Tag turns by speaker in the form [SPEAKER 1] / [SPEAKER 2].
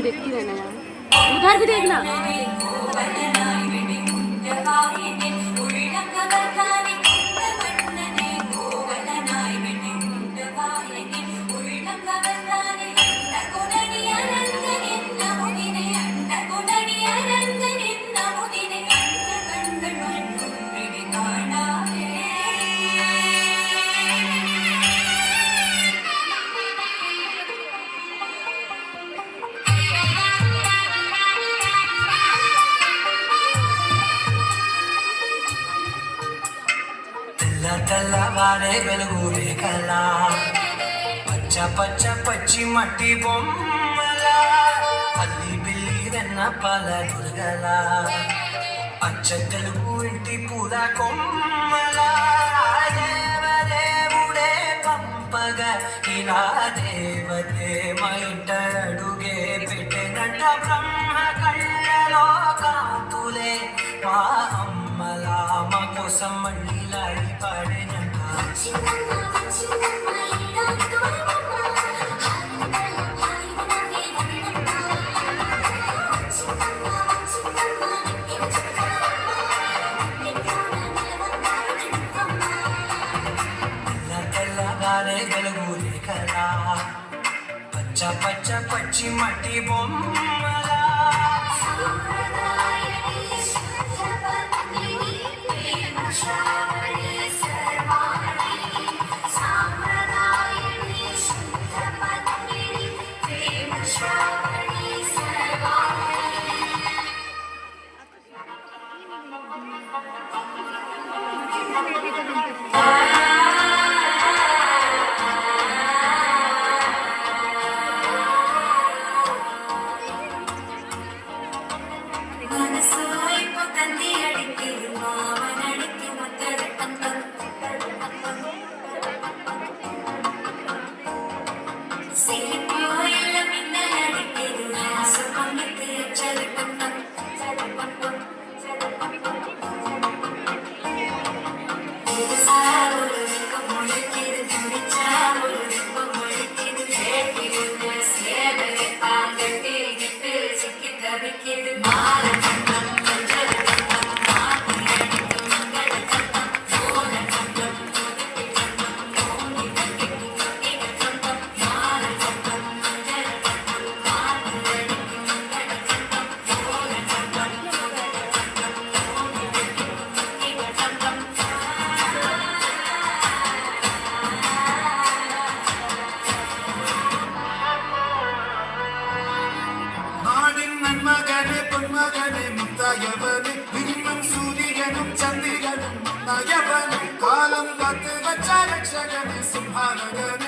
[SPEAKER 1] देखती रहना यार, उधर भी देखना।
[SPEAKER 2] తెల్లవారే వెలుగులే కలా పచ్చ పచ్చ పచ్చి మట్టి బొమ్మల అల్లి బిల్లి వెన్న పాల దుర్గల అచ్చ తెలుగు ఇంటి పూల కొమ్మల దేవదేవుడే పంపగా ఇలా దేవతే మా ఇంట అడుగే పెట్టినట్ట బ్రహ్మ కళ్ళలో కాంతులే మా అమ్మలా మా కోసం మళ్ళీలాడి పాడినట్ట తెల్లగానే వెలుగులే కలా పచ్చ పచ్చ పచ్చి మట్టి బొమ్మలా
[SPEAKER 3] மகனே பொன்மகனே முத்தாயவனே விண்ணும் சூரியனும் சந்திரனும் நயவனே காலம் காத்து வச்ச ரட்சகனே சிம்ஹானகனே